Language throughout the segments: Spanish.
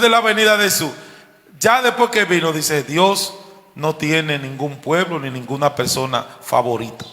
de la venida de Jesús, ya después que vino, dice, Dios no tiene ningún pueblo ni ninguna persona favorita.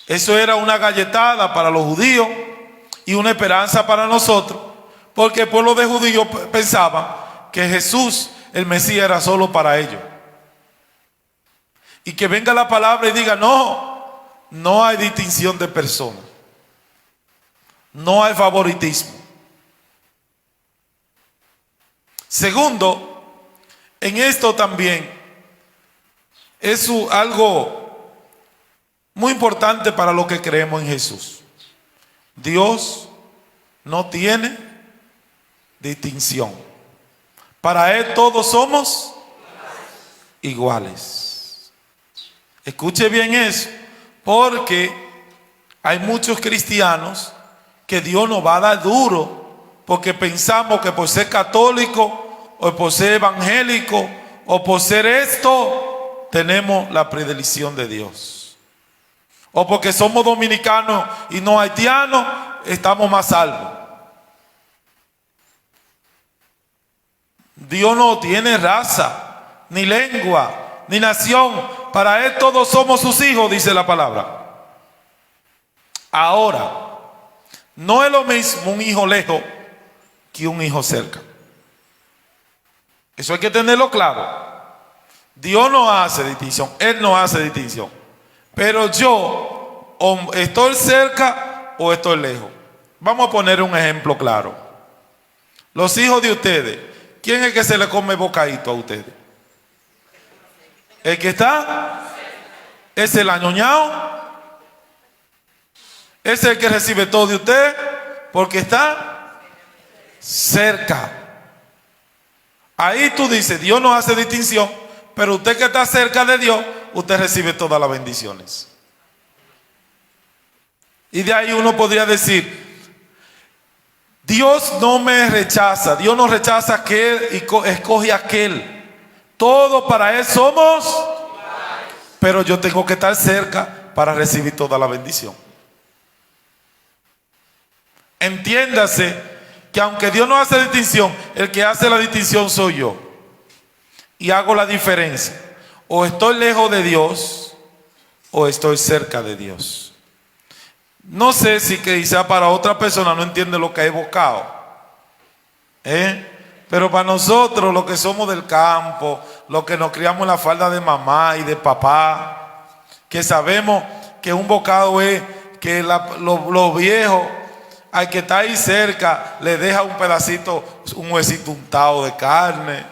Eso era una galletada para los judíos y una esperanza para nosotros, porque el pueblo de judíos pensaba que Jesús, el Mesías, era solo para ellos. Y que venga la palabra y diga, no hay distinción de personas, no hay favoritismo. Segundo, en esto también es algo muy importante para los que creemos en Jesús. Dios no tiene distinción. Para Él todos somos iguales. Escuche bien eso, porque hay muchos cristianos que Dios nos va a dar duro, porque pensamos que por ser católico o por ser evangélico o por ser esto tenemos la predilección de Dios, o porque somos dominicanos y no haitianos estamos más salvos. Dios no tiene raza, ni lengua, ni nación. Para Él todos somos sus hijos, dice la palabra. Ahora, no es lo mismo un hijo lejos que un hijo cerca. Eso hay que tenerlo claro. Dios no hace distinción, Él no hace distinción. Pero yo o estoy cerca o estoy lejos. Vamos a poner un ejemplo claro. Los hijos de ustedes, ¿quién es el que se le come bocadito a ustedes? El que está, es el añoñado, es el que recibe todo de usted porque está cerca. Ahí tú dices, Dios no hace distinción, pero usted que está cerca de Dios, usted recibe todas las bendiciones. Y de ahí uno podría decir, Dios no me rechaza, Dios no rechaza a aquel y escoge a aquel. Todos para Él somos, pero yo tengo que estar cerca para recibir toda la bendición. Entiéndase que aunque Dios no hace distinción, el que hace la distinción soy yo. Y hago la diferencia. O estoy lejos de Dios o estoy cerca de Dios. No sé si quizá para otra persona no entiende lo que ha evocado. Pero para nosotros, los que somos del campo, los que nos criamos en la falda de mamá y de papá, que sabemos que un bocado es que los viejos, al que está ahí cerca, le deja un pedacito, un huesito untado de carne,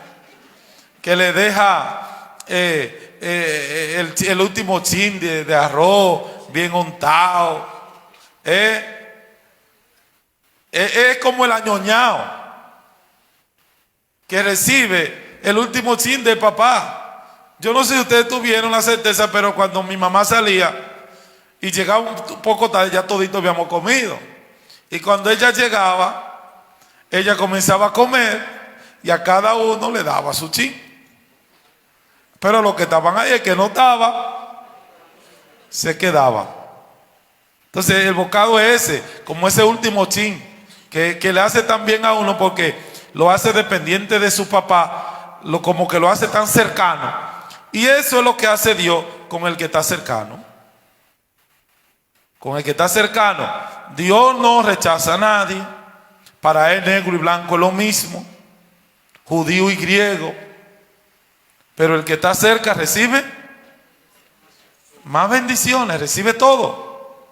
que le deja el último chin de arroz bien untado. Es como el añoñado que recibe el último chin de papá. Yo no sé si ustedes tuvieron la certeza, pero cuando mi mamá salía y llegaba un poco tarde, ya todito habíamos comido. Y cuando ella llegaba, ella comenzaba a comer y a cada uno le daba su chin. Pero los que estaban ahí, el que no estaba, se quedaba. Entonces el bocado es ese, como ese último chin, que le hace tan bien a uno porque lo hace dependiente de su papá, como que lo hace tan cercano. Y eso es lo que hace Dios con el que está cercano. Con el que está cercano. Dios no rechaza a nadie. Para Él negro y blanco es lo mismo, judío y griego. Pero el que está cerca recibe más bendiciones, recibe todo.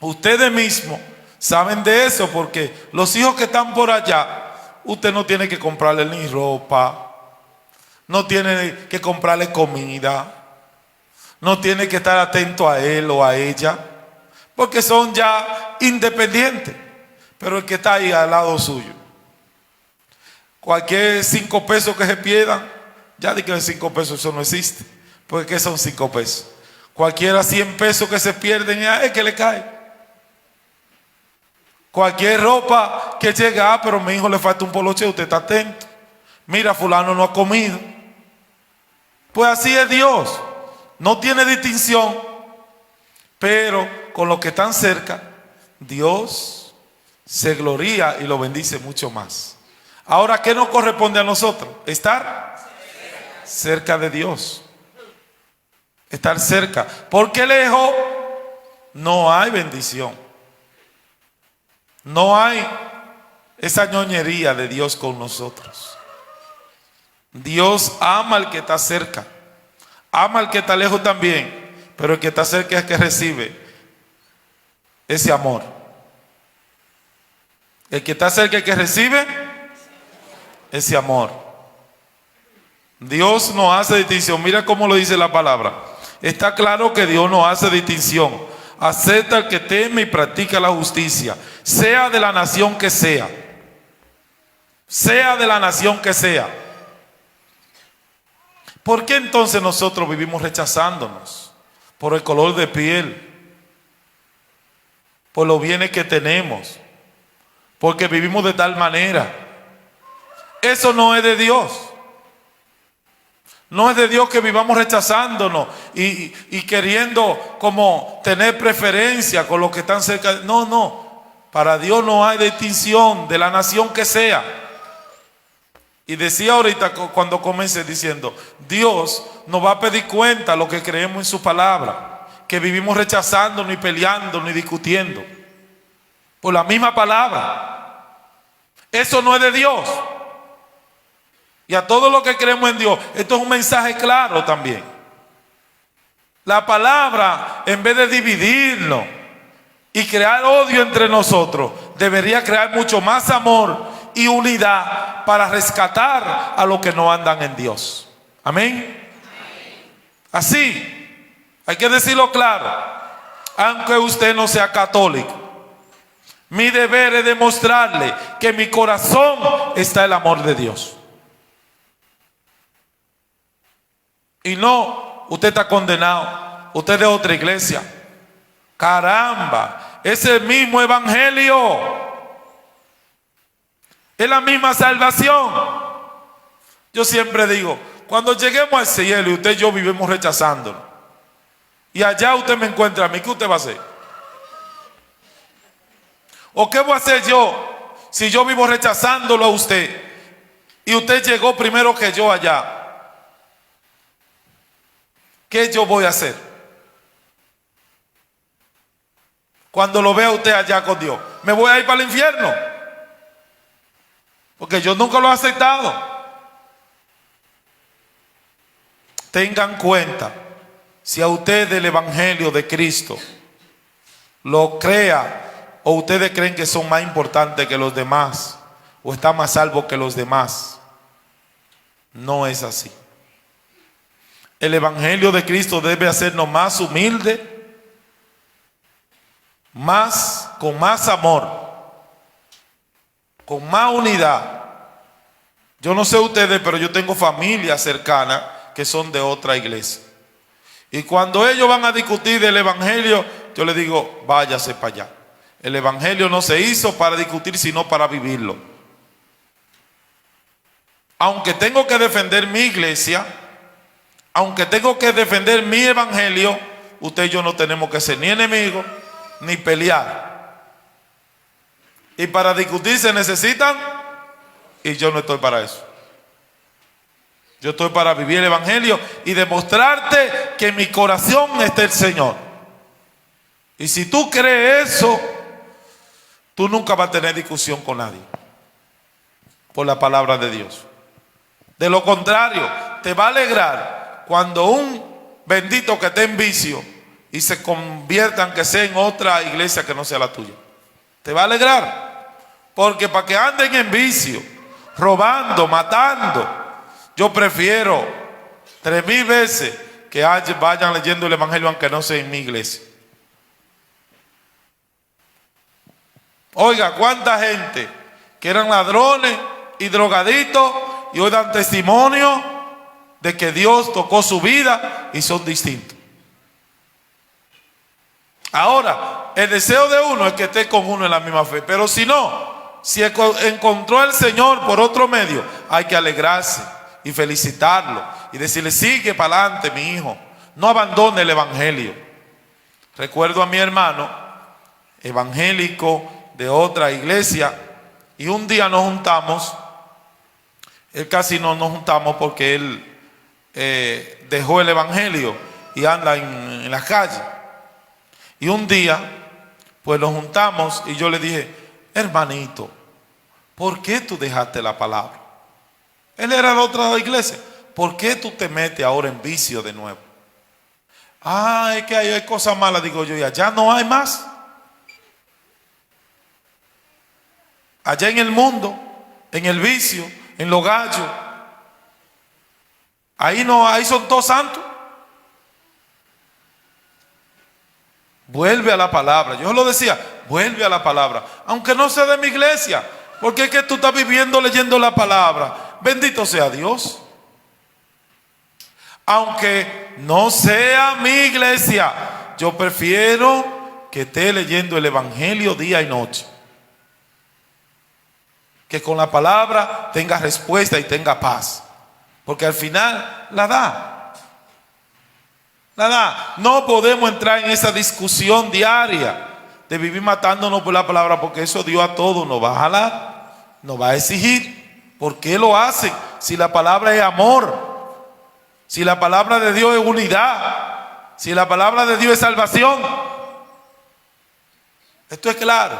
Ustedes mismos saben de eso, porque los hijos que están por allá, usted no tiene que comprarle ni ropa, no tiene que comprarle comida, no tiene que estar atento a él o a ella, porque son ya independientes. Pero el que está ahí al lado suyo, cualquier 5 pesos que se pierdan, ya di que 5 pesos eso no existe, porque ¿qué son 5 pesos? Cualquiera 100 pesos que se pierden a él que le cae. Cualquier ropa que llega, pero a mi hijo le falta un poloche, usted está atento. Mira, fulano no ha comido. Pues así es Dios. No tiene distinción, pero con los que están cerca, Dios se gloría y lo bendice mucho más. Ahora, ¿qué nos corresponde a nosotros? Estar cerca de Dios. Estar cerca. Porque lejos no hay bendición. No hay esa ñoñería de Dios con nosotros. Dios ama al que está cerca. Ama al que está lejos también. Pero el que está cerca es el que recibe ese amor. El que está cerca es el que recibe ese amor. Dios no hace distinción. Mira cómo lo dice la palabra. Está claro que Dios no hace distinción. Acepta al que teme y practica la justicia, sea de la nación que sea. Sea de la nación que sea. ¿Por qué entonces nosotros vivimos rechazándonos? Por el color de piel, por los bienes que tenemos, porque vivimos de tal manera. Eso no es de Dios. No es de Dios que vivamos rechazándonos y queriendo como tener preferencia con los que están cerca. No, no. Para Dios no hay distinción de la nación que sea. Y decía ahorita cuando comencé diciendo, Dios nos va a pedir cuenta lo que creemos en su palabra, que vivimos rechazándonos y peleándonos y discutiendo por la misma palabra. Eso no es de Dios. Y a todos los que creemos en Dios, esto es un mensaje claro también. La palabra, en vez de dividirnos y crear odio entre nosotros, debería crear mucho más amor y unidad para rescatar a los que no andan en Dios. Amén. Así, hay que decirlo claro. Aunque usted no sea católico, mi deber es demostrarle que en mi corazón está el amor de Dios. Y no, usted está condenado, usted es de otra iglesia. Caramba, es el mismo evangelio, es la misma salvación. Yo siempre digo, cuando lleguemos al cielo y usted y yo vivimos rechazándonos, y allá usted me encuentra a mí, ¿qué usted va a hacer? ¿O qué voy a hacer yo si yo vivo rechazándolo a usted y usted llegó primero que yo allá? ¿Qué yo voy a hacer cuando lo vea usted allá con Dios? ¿Me voy a ir para el infierno? Porque yo nunca lo he aceptado. Tengan cuenta, si a usted el evangelio de Cristo lo crea, o ustedes creen que son más importantes que los demás, o están más salvos que los demás, no es así. El evangelio de Cristo debe hacernos más humildes, con más amor, con más unidad. Yo no sé ustedes, pero yo tengo familias cercanas que son de otra iglesia. Y cuando ellos van a discutir del evangelio, yo les digo, váyase para allá. El evangelio no se hizo para discutir, sino para vivirlo. Aunque tengo que defender mi iglesia, aunque tengo que defender mi evangelio, usted y yo no tenemos que ser ni enemigos, ni pelear. Y para discutir se necesitan, y yo no estoy para eso. Yo estoy para vivir el evangelio y demostrarte que en mi corazón está el Señor. Y si tú crees eso, tú nunca vas a tener discusión con nadie por la palabra de Dios. De lo contrario, te va a alegrar cuando un bendito que esté en vicio y se convierta, aunque sea en otra iglesia que no sea la tuya. Te va a alegrar. Porque para que anden en vicio, robando, matando, yo prefiero 3000 veces que vayan leyendo el evangelio aunque no sea en mi iglesia. Oiga, cuánta gente que eran ladrones y drogadictos y hoy dan testimonio de que Dios tocó su vida y son distintos. Ahora, el deseo de uno es que esté con uno en la misma fe, pero si no, si encontró al Señor por otro medio, hay que alegrarse y felicitarlo y decirle, sigue para adelante mi hijo, no abandone el evangelio. Recuerdo a mi hermano evangélico de otra iglesia, y un día nos juntamos. Él casi no nos juntamos porque él dejó el evangelio y anda en la calle. Y un día, pues nos juntamos y yo le dije: hermanito, ¿por qué tú dejaste la palabra? Él era de otra iglesia. ¿Por qué tú te metes ahora en vicio de nuevo? Ah, es que hay cosas malas, digo yo, y allá no hay más. Allá en el mundo, en el vicio, en los gallos, ahí no, ahí son todos santos. Vuelve a la palabra. Yo lo decía, vuelve a la palabra, aunque no sea de mi iglesia, porque es que tú estás viviendo leyendo la palabra. Bendito sea Dios. Aunque no sea mi iglesia, yo prefiero que esté leyendo el evangelio día y noche, que con la palabra tenga respuesta y tenga paz, porque al final la da. No podemos entrar en esa discusión diaria de vivir matándonos por la palabra, porque eso Dios a todos nos va a jalar, nos va a exigir. ¿Por qué lo hacen? Si la palabra es amor, si la palabra de Dios es unidad, si la palabra de Dios es salvación. Esto es claro.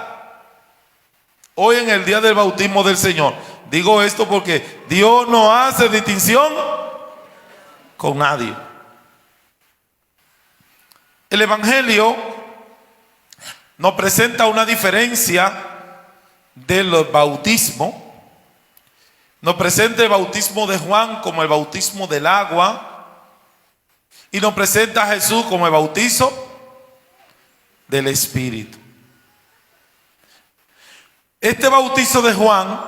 Hoy, en el día del bautismo del Señor, digo esto porque Dios no hace distinción con nadie. El evangelio nos presenta una diferencia del bautismo. Nos presenta el bautismo de Juan como el bautismo del agua, y nos presenta a Jesús como el bautizo del Espíritu. Este bautizo de Juan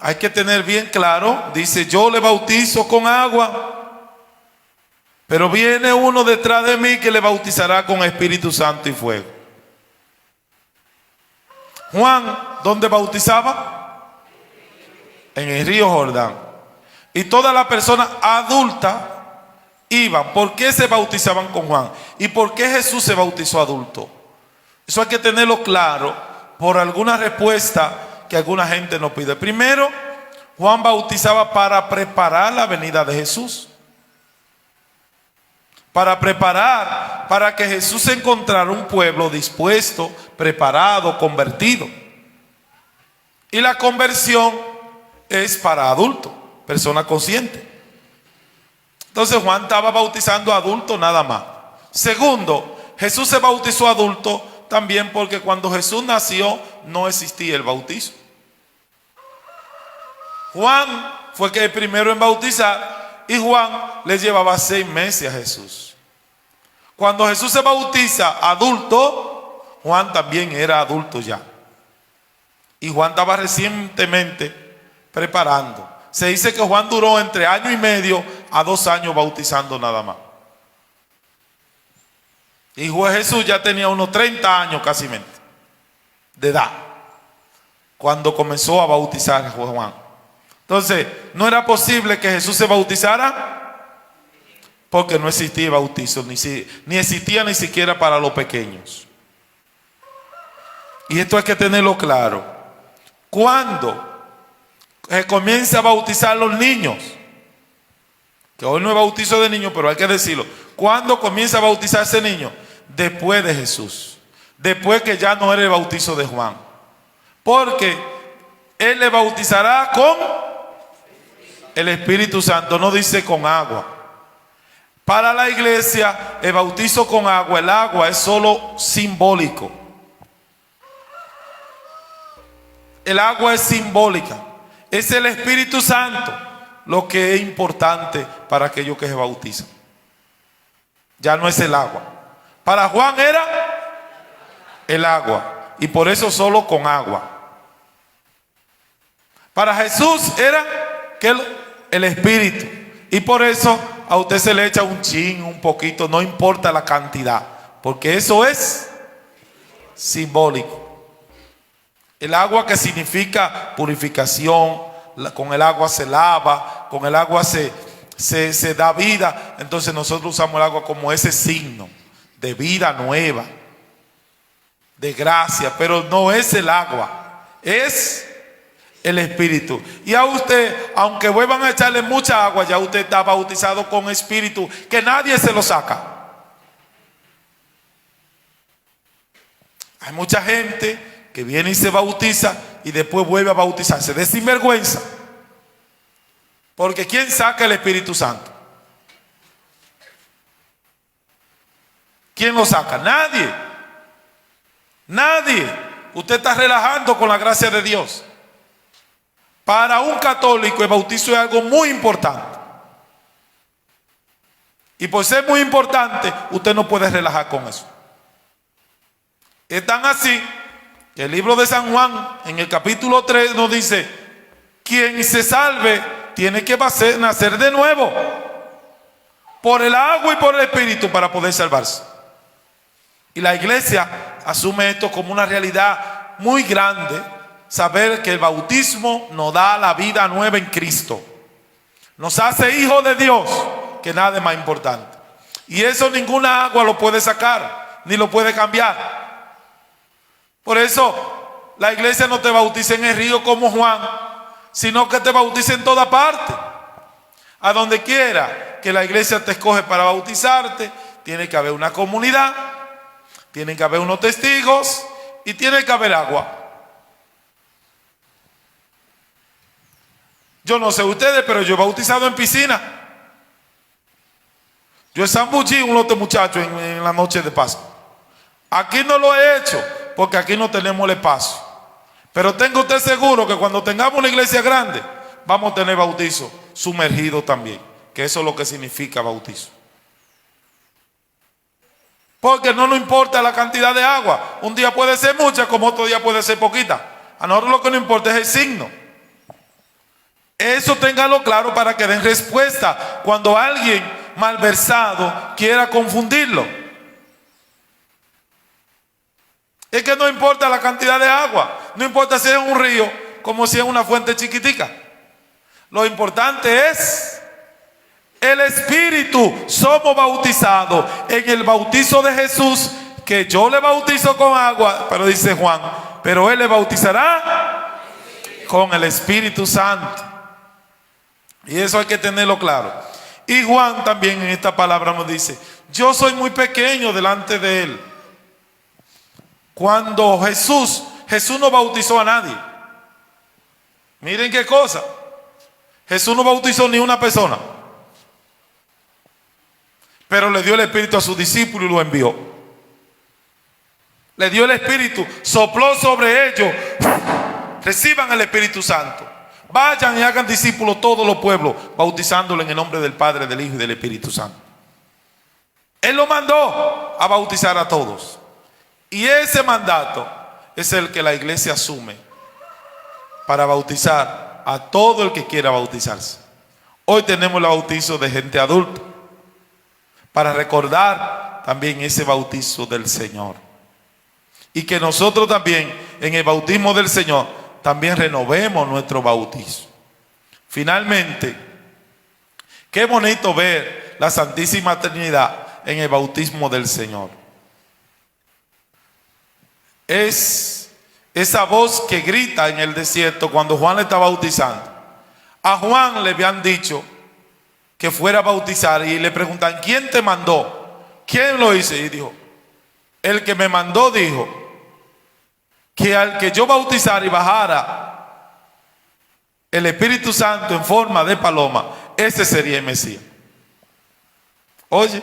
hay que tener bien claro. Dice: yo le bautizo con agua, pero viene uno detrás de mí que le bautizará con Espíritu Santo y fuego. Juan, ¿dónde bautizaba? En el río Jordán. Y todas las personas adultas iban. ¿Por qué se bautizaban con Juan? ¿Y por qué Jesús se bautizó adulto? Eso hay que tenerlo claro por alguna respuesta que alguna gente nos pide. Primero, Juan bautizaba para preparar la venida de Jesús. Para preparar, para que Jesús encontrara un pueblo dispuesto, preparado, convertido. Y la conversión es para adultos, persona consciente. Entonces Juan estaba bautizando a adultos nada más. Segundo, Jesús se bautizó adulto también porque cuando Jesús nació no existía el bautizo. Juan fue el primero en bautizar, y Juan le llevaba 6 meses a Jesús. Cuando Jesús se bautiza adulto, Juan también era adulto ya. Y Juan estaba recientemente preparando. Se dice que Juan duró entre 1 año y medio a 2 años bautizando nada más. Y Jesús ya tenía unos 30 años casi de edad cuando comenzó a bautizar a Juan. Entonces, no era posible que Jesús se bautizara porque no existía bautizo, ni existía ni siquiera para los pequeños. Y esto hay que tenerlo claro. Cuando comienza a bautizar a los niños, que hoy no es bautizo de niños, pero hay que decirlo. ¿Cuándo comienza a bautizar ese niño? Después de Jesús, después que ya no era el bautizo de Juan, porque él le bautizará con el Espíritu Santo, no dice con agua. Para la iglesia, el bautizo con agua, el agua es solo simbólico. El agua es simbólica. Es el Espíritu Santo lo que es importante para aquellos que se bautizan. Ya no es el agua. Para Juan era el agua, y por eso solo con agua. Para Jesús era el Espíritu, y por eso a usted se le echa un chin, un poquito, no importa la cantidad, porque eso es simbólico. El agua, que significa purificación, con el agua se lava, con el agua se da vida. Entonces nosotros usamos el agua como ese signo de vida nueva, de gracia, pero no es el agua. es el Espíritu. Y a usted, aunque vuelvan a echarle mucha agua, ya usted está bautizado con Espíritu, que nadie se lo saca. Hay mucha gente que viene y se bautiza y después vuelve a bautizarse de sinvergüenza. Porque ¿quién saca el Espíritu Santo? ¿Quién lo saca? Nadie. Nadie. Usted está relajando con la gracia de Dios. Para un católico el bautizo es algo muy importante. Y por ser muy importante, usted no puede relajar con eso. Es tan así que el libro de San Juan, en el capítulo 3, nos dice: quien se salve tiene que nacer de nuevo por el agua y por el Espíritu para poder salvarse. Y la iglesia asume esto como una realidad muy grande, saber que el bautismo nos da la vida nueva en Cristo, nos hace hijos de Dios, que nada es más importante. Y eso ninguna agua lo puede sacar, ni lo puede cambiar. Por eso la iglesia no te bautiza en el río como Juan, sino que te bautiza en toda parte. A donde quiera que la iglesia te escoge para bautizarte, tiene que haber una comunidad, tiene que haber unos testigos y tiene que haber agua. Yo no sé ustedes, pero yo he bautizado en piscina. Yo he zambullí un lote de muchachos en la noche de Pascua. Aquí no lo he hecho porque aquí no tenemos el espacio. Pero tenga usted seguro que cuando tengamos una iglesia grande, vamos a tener bautizo sumergido también, que eso es lo que significa bautizo. Porque no nos importa la cantidad de agua. Un día puede ser mucha, como otro día puede ser poquita. A nosotros lo que nos importa es el signo. Eso téngalo claro para que den respuesta cuando alguien malversado quiera confundirlo. Es que no importa la cantidad de agua, no importa si es un río como si es una fuente chiquitica. Lo importante es el Espíritu. Somos bautizados en el bautizo de Jesús, que yo le bautizo con agua, pero dice Juan, pero Él le bautizará con el Espíritu Santo. Y eso hay que tenerlo claro. Y Juan también en esta palabra nos dice: yo soy muy pequeño delante de Él. Cuando Jesús no bautizó a nadie. Miren qué cosa. Jesús no bautizó ni una persona, pero le dio el Espíritu a sus discípulos y lo envió. Le dio el Espíritu, sopló sobre ellos: reciban el Espíritu Santo. Vayan y hagan discípulos todos los pueblos, bautizándolos en el nombre del Padre, del Hijo y del Espíritu Santo. Él lo mandó a bautizar a todos. Y ese mandato es el que la iglesia asume para bautizar a todo el que quiera bautizarse. Hoy tenemos el bautizo de gente adulta, para recordar también ese bautizo del Señor. Y que nosotros también, en el bautismo del Señor, también renovemos nuestro bautizo. Finalmente, qué bonito ver la Santísima Trinidad en el bautismo del Señor. Es esa voz que grita en el desierto cuando Juan le está bautizando. A Juan le habían dicho que fuera a bautizar y le preguntan: ¿quién te mandó? ¿Quién lo hizo? Y dijo: el que me mandó dijo que al que yo bautizara y bajara el Espíritu Santo en forma de paloma, ese sería el Mesías. Oye,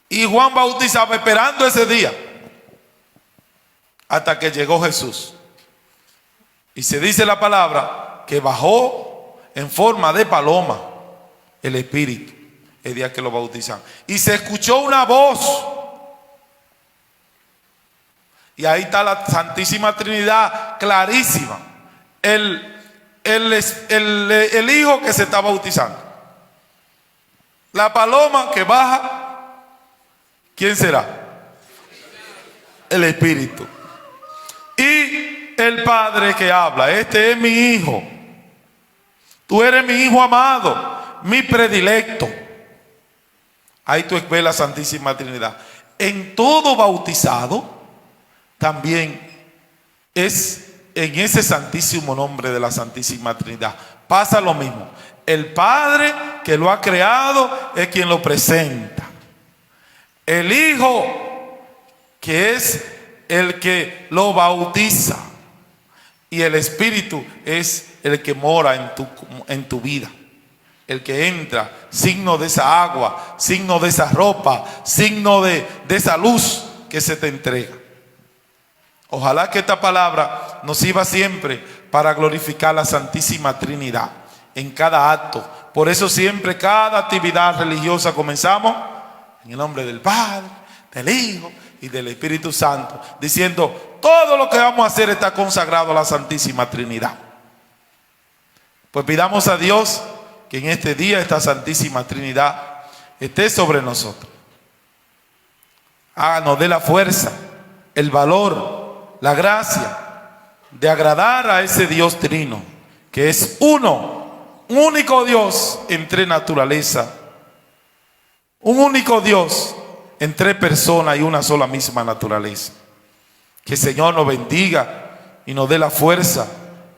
y Juan bautizaba esperando ese día, hasta que llegó Jesús. Y se dice la palabra que bajó en forma de paloma el Espíritu el día que lo bautizan. Y se escuchó una voz. Y ahí está la Santísima Trinidad clarísima. El Hijo que se está bautizando. La paloma que baja. ¿Quién será? El Espíritu. Y el Padre que habla: este es mi Hijo. Tú eres mi Hijo amado, mi predilecto. Ahí tú ves la Santísima Trinidad. En todo bautizado también es en ese santísimo nombre de la Santísima Trinidad. Pasa lo mismo. El Padre que lo ha creado es quien lo presenta. El Hijo que es el que lo bautiza. Y el Espíritu es el que mora en tu vida. El que entra, signo de esa agua, signo de esa ropa, signo de esa luz que se te entrega. Ojalá que esta palabra nos sirva siempre para glorificar la Santísima Trinidad en cada acto. Por eso siempre cada actividad religiosa comenzamos en el nombre del Padre, del Hijo y del Espíritu Santo, diciendo todo lo que vamos a hacer está consagrado a la Santísima Trinidad. Pues pidamos a Dios que en este día esta Santísima Trinidad esté sobre nosotros. Nos dé la fuerza, el valor, la gracia de agradar a ese Dios trino, que es uno, un único Dios en tres naturalezas, un único Dios en tres personas y una sola misma naturaleza. Que el Señor nos bendiga y nos dé la fuerza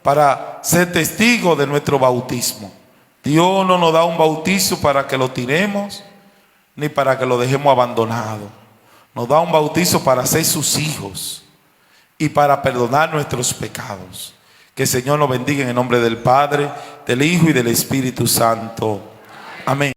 para ser testigos de nuestro bautismo. Dios no nos da un bautizo para que lo tiremos ni para que lo dejemos abandonado. Nos da un bautizo para ser sus hijos y para perdonar nuestros pecados. Que el Señor nos bendiga en el nombre del Padre, del Hijo y del Espíritu Santo. Amén.